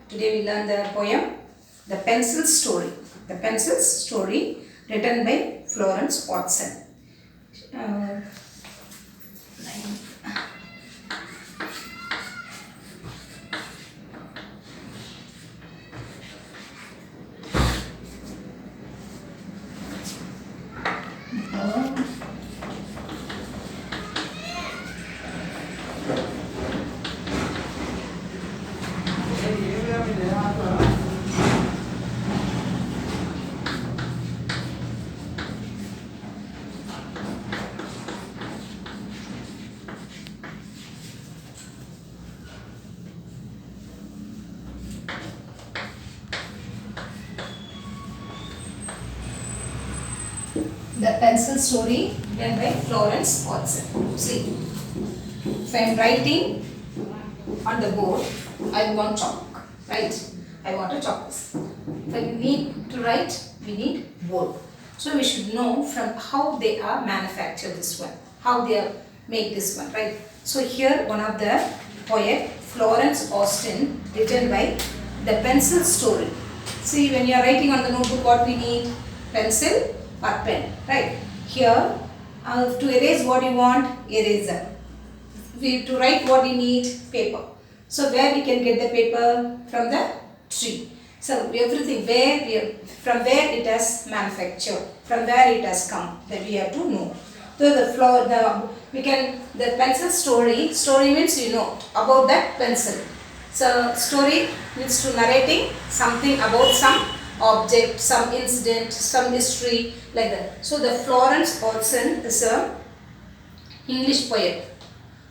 Today we learn the poem The Pencil Story. The Pencil Story written by Florence Watson. Uh, The Pencil Story written by Florence Watson. See, if I am writing on the board, I want chalk, right? I want to chalk this. If we need to write, we need board. So we should know from how they are manufactured this one, how they are make this one, right? So here one of the poet Florence Austin written by The Pencil Story. See, when you are writing on the notebook, what we need? Pencil or pen, right? Here to erase what you want, eraser. To write what you need, paper. So where we can get the paper? From the tree. So everything from where it has manufactured, from where it has come, that we have to know. So the pencil story means you know about that pencil. So story means to narrating something about some object, some incident, some history, like that. So the Florence Hodgson is a English poet.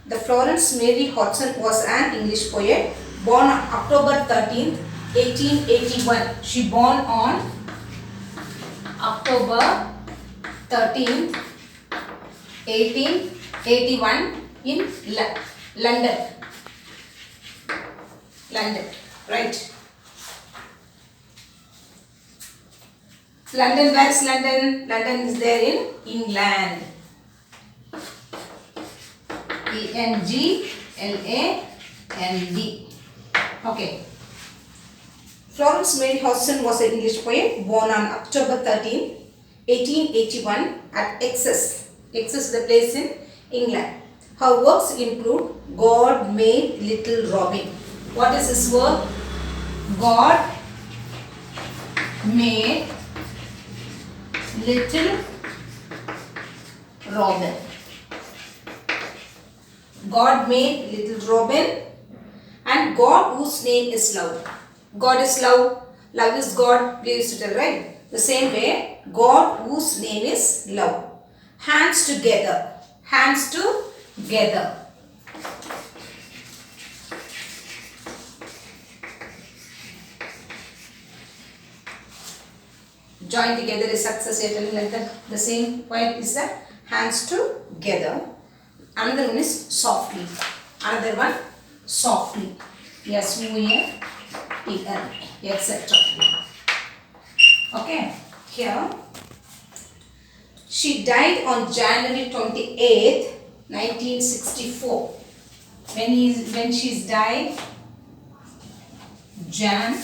The Florence Mary Hodgson was an English poet born on October 13th, 1881. She born on October 13th, 1881 in London. London, right? London, where is London? London is there in England. England. Okay. Florence Mary Hodgson was an English poet born on October 13, 1881 at Essex. Essex is the place in England. Her works include God Made Little Robin. What is this work? God Made Little Robin. God made little Robin, and God whose name is love. God is love. Love is God. We used to tell, right? The same way, God whose name is love. Hands together. Hands together. Join together is success. Like that. The same point is that hands together. Another one is softly. Another one softly. Yes, etc. Okay. Here, she died on January 28th, 1964. When she's died, Jan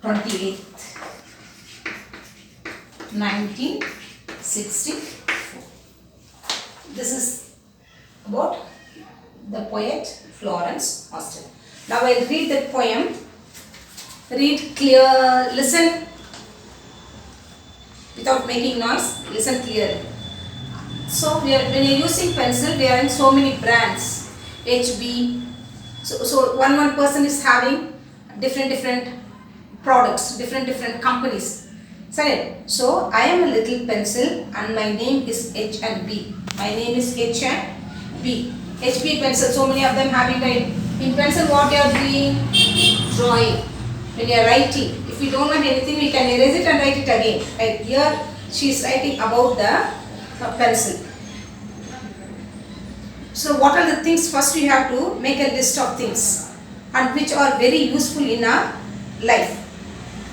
28th, 1964. This is about the poet Florence Austin. Now I'll read the poem. Read clear, listen without making noise, listen clearly. So when you're using pencil, we are in so many brands, HB. So one person is having different products, different companies. So I am a little pencil and my name is H and B. My name is H and B. HB pencil, so many of them having in pencil what you are doing? Drawing. When you are writing, if we don't want anything, we can erase it and write it again. Right here she is writing about the pencil. So what are the things? First you have to make a list of things and which are very useful in our life.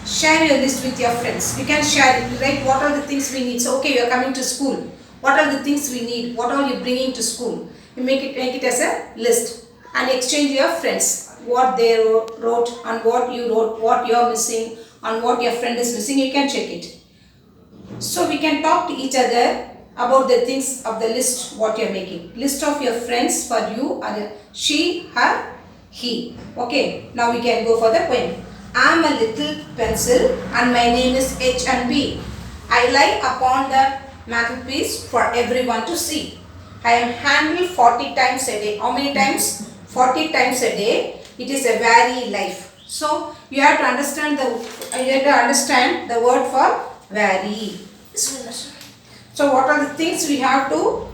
Share your list with your friends. You can share it, right? What are the things we need? So okay, you are coming to school. What are the things we need? What are you bringing to school? You make it as a list. and exchange your friends. What they wrote and what you wrote, what you are missing and what your friend is missing, you can check it. So we can talk to each other about the things of the list what you are making. List of your friends for you are she, her, he. Okay, now we can go for the poem. I am a little pencil and my name is H and B. I lie upon the mantelpiece for everyone to see. I am handled 40 times a day. How many times? 40 times a day. It is a vary life. So you have to understand the word for vary. So what are the things we have to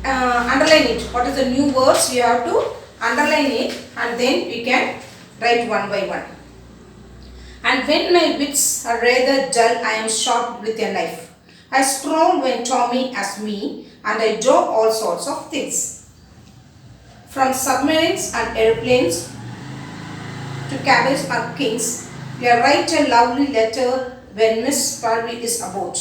underline it? What is the new words we have to underline it, and then we can write one by one. And when my wits are rather dull, I am sharp with a knife. I stroll when Tommy asks me, and I do all sorts of things. From submarines and airplanes to cabbage and kings, we write a lovely letter when Miss Parry is about.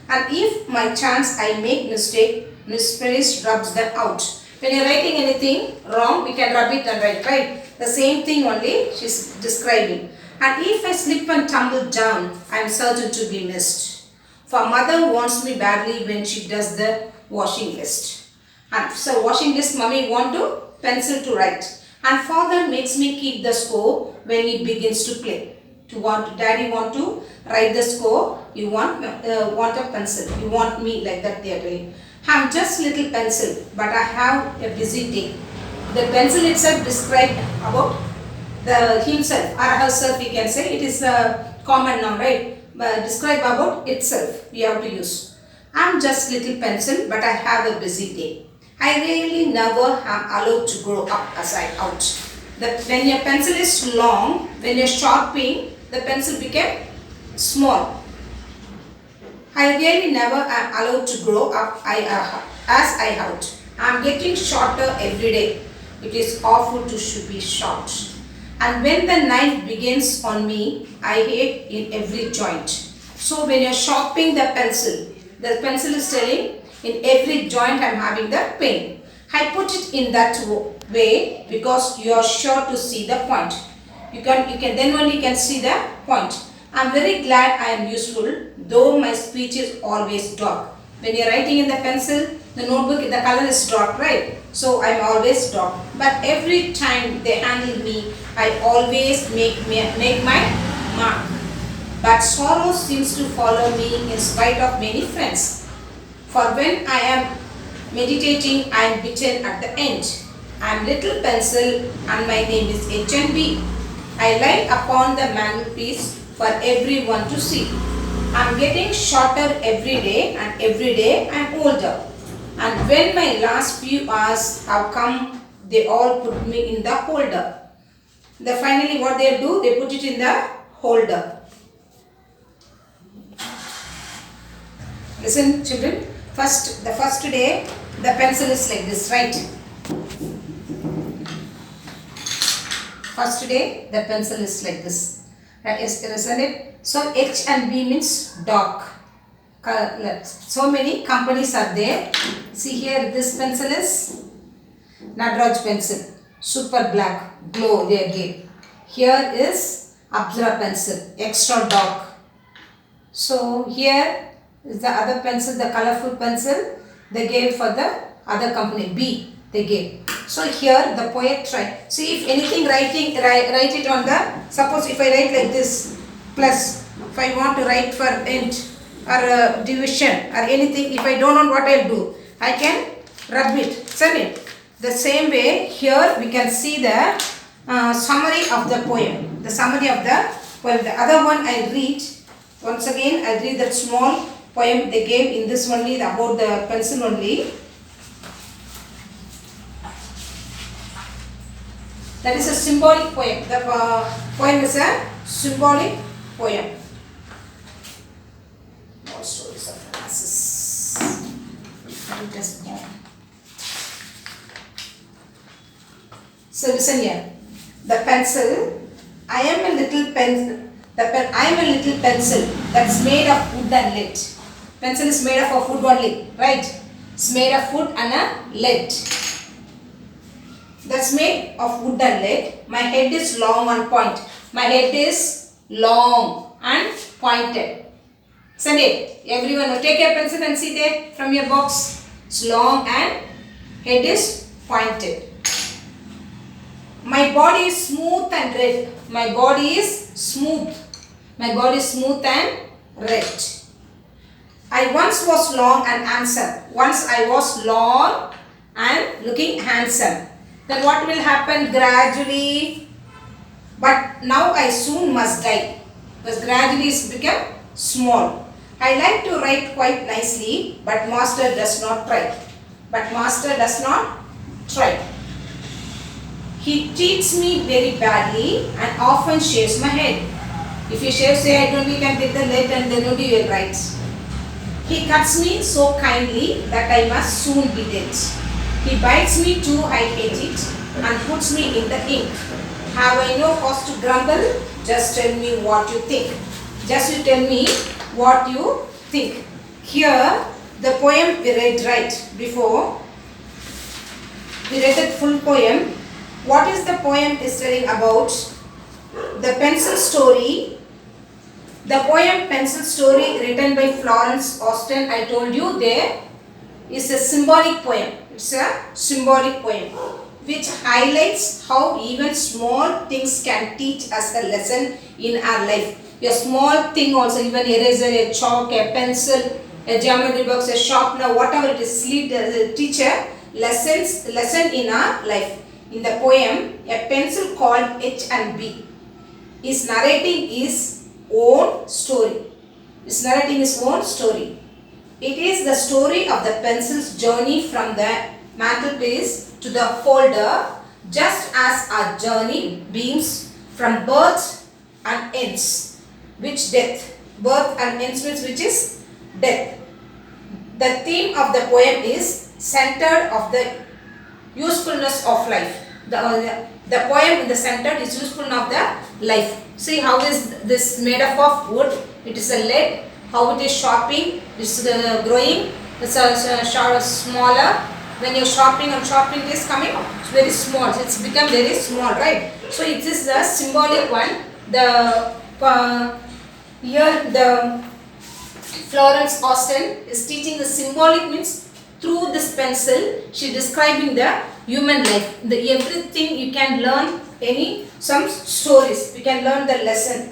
And if my chance I make mistake, Miss Parrish rubs them out. When you are writing anything wrong, we can rub it and write, right? The same thing only she is describing. And if I slip and tumble down, I am certain to be missed. For mother wants me badly when she does the washing list. And so washing list, mommy want to pencil to write. And father makes me keep the score when he begins to play. Daddy want to write the score, you want a pencil. You want me like that they are doing. I am just little pencil, but I have a busy day. The pencil itself described about himself or herself, we can say. It is a common noun, right? But describe about itself we have to use. I am just little pencil, but I have a busy day. I really never am allowed to grow up as I out. When your pencil is long, when you are sharpening, the pencil became small. I really never am allowed to grow up as I out. I am getting shorter every day. It is awful to be short. And when the knife begins on me, I ache in every joint. So when you are sharpening the pencil is telling, in every joint I am having the pain. I put it in that way because you are sure to see the point. Then only you can see the point. I am very glad I am useful, though my speech is always dark. When you are writing in the pencil, the notebook, the color is dark, right? So I am always dark. But every time they handle me, I always make my mark. But sorrow seems to follow me in spite of many friends. For when I am meditating, I am bitten at the end. I am little pencil and my name is H and B. I lie upon the mantelpiece for everyone to see. I am getting shorter every day and every day I am older. And when my last few hours have come, they all put me in the holder. Finally what they do, they put it in the holder. Listen children, the first day the pencil is like this, right? First day the pencil is like this. Isn't it? So H and B means dark. So many companies are there. See here, this pencil is Nadraj pencil, super black, glow they gave. Here is Apsara pencil, extra dark. So here is the other pencil, the colorful pencil they gave for the other company, B they gave. So here the poet tried. See, if anything write it on the, suppose if I write like this, plus, if I want to write for int or division or anything, if I don't know what I'll do, I can rub it, send it. The same way here we can see the summary of the poem. The summary of the poem. The other one I read, once again I read that small poem they gave in this only, about the pencil only. That is a symbolic poem. The poem is a symbolic poem. More stories of Narcissus. So listen here. The pencil. I am a little pencil. I am a little pencil that's made of wood and lead. Pencil is made of wood only, right? It's made of wood and a lead. That's made of wood and lead. My head is long and point. My head is long and pointed. Isn't it? Everyone take a pencil and see there from your box. It's long and head is pointed. My body is smooth and red. My body is smooth. My body is smooth and red. I once was long and handsome. Once I was long and looking handsome. Then what will happen gradually? But now I soon must die. Because gradually it's become small. I like to write quite nicely, but master does not try. But master does not try. He treats me very badly and often shaves my head. If he shaves your head only, you can take the lead and then only you will write. He cuts me so kindly that I must soon be dead. He bites me too, I hate it, and puts me in the ink. Have I no cause to grumble? Just tell me what you think. Just you tell me what you think. Here, the poem we read right before. We read the full poem. What is the poem is telling about? The pencil story. The poem Pencil Story written by Florence Austen, I told you there, is a symbolic poem. It's a symbolic poem which highlights how even small things can teach us a lesson in our life. A small thing also, even eraser, a chalk, a pencil, a geometry box, a sharpener, whatever it is, teach a lesson in our life. In the poem, a pencil called H and B is narrating his own story. Is narrating his own story. It is the story of the pencil's journey from the mantelpiece to the folder, just as our journey beams from birth and ends, which death. Birth and ends which is death. The theme of the poem is centered of the usefulness of life. The poem in the center is usefulness of the life. See how is this made up of wood? It is a lead. How it is sharpening? It's growing. It's a smaller. When you're sharpening and sharpening, it is coming. It's very small. It's become very small, right? So it is the symbolic one. Here the Florence Austen is teaching the symbolic means through this pencil. She describing the human life. Everything you can learn some stories. You can learn the lesson.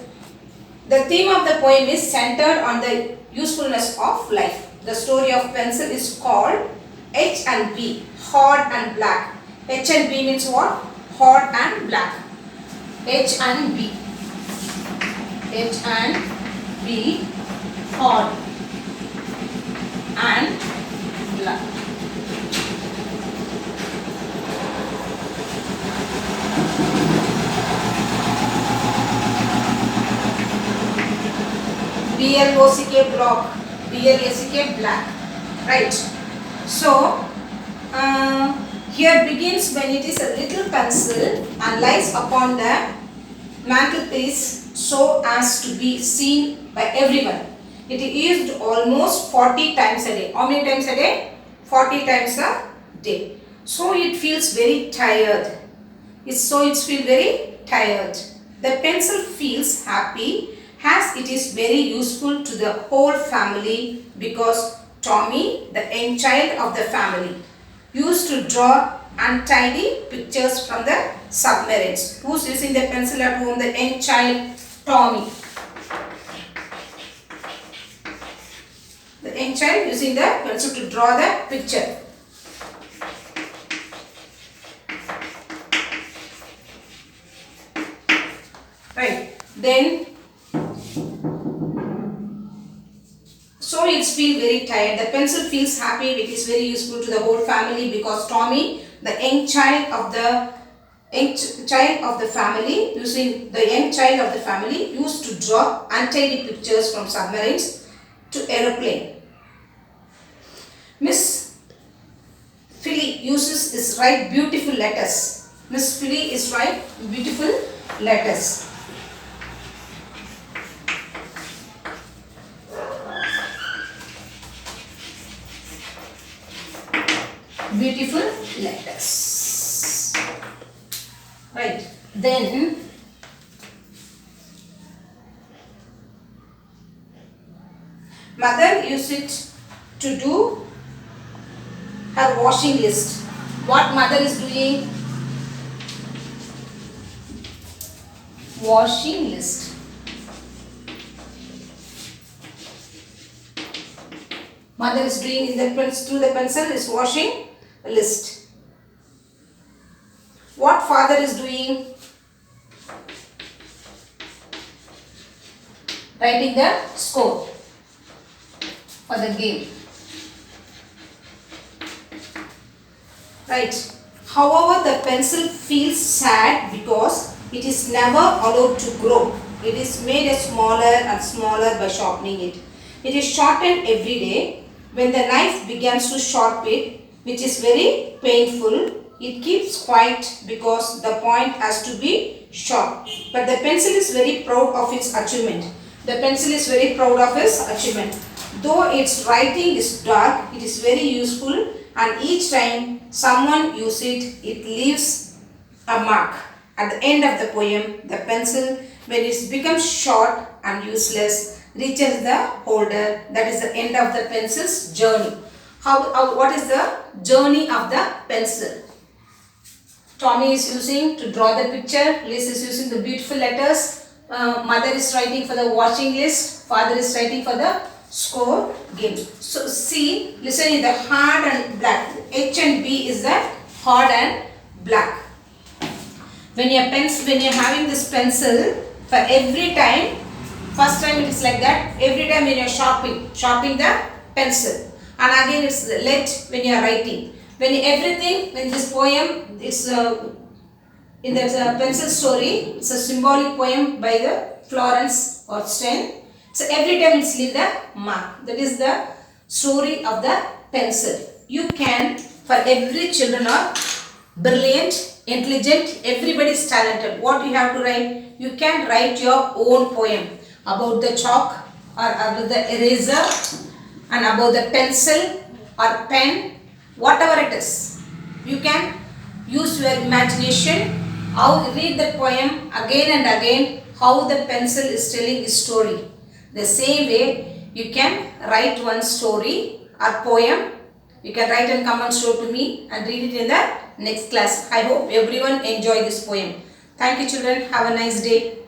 The theme of the poem is centered on the usefulness of life. The story of pencil is called H and B, hard and black. H and B means what? Hard and black. H and B. H and B, hard and black. BLOCK block, BLACK black, right? So here begins when it is a little pencil and lies upon the mantelpiece so as to be seen by everyone. It is used almost 40 times a day. How many times a day? 40 times a day. So it feels very tired. It feels very tired. The pencil feels happy as it is very useful to the whole family because Tommy, the young child of the family, used to draw untidy pictures from the submarines. Who's using the pencil at home? The young child, Tommy. The young child using the pencil to draw the picture. Right. Then so it feels very tired. The pencil feels happy. It is very useful to the whole family because Tommy, the young child of the family, used to draw untidy pictures from submarines to aeroplane. Miss Philly is write beautiful letters. Miss Philly is write beautiful letters. Beautiful letters. Right. Then mother used it to do her washing list. What mother is doing? Washing list. Mother is doing in the through the pencil is washing list. What father is doing? Writing the score for the game. Right. However, the pencil feels sad because it is never allowed to grow. It is made smaller and smaller by sharpening it. It is shortened every day. When the knife begins to sharpen it, which is very painful, it keeps quiet because the point has to be sharp. But the pencil is very proud of its achievement. The pencil is very proud of its achievement. Though its writing is dark, it is very useful, and each time someone uses it, it leaves a mark. At the end of the poem, the pencil, when it becomes short and useless, reaches the holder. That is the end of the pencil's journey. What is the journey of the pencil? Tommy is using to draw the picture. Liz is using the beautiful letters. Mother is writing for the washing list. Father is writing for the score game. So see, listen, is the hard and black. H and B is the hard and black. When you are having this pencil, for every time, first time it is like that. Every time when you are sharpening the pencil, and again it's let when you are writing. When this poem, it's in the pencil story, it's a symbolic poem by the Florence Austen. So every time it's leave the mark. That is the story of the pencil. You can, for every children are brilliant, intelligent, everybody is talented. What you have to write? You can write your own poem about the chalk or about the eraser and about the pencil or pen, whatever it is. You can use your imagination, how read the poem again and again, how the pencil is telling a story. The same way you can write one story or poem. You can write and come and show to me and read it in the next class. I hope everyone enjoy this poem. Thank you children. Have a nice day.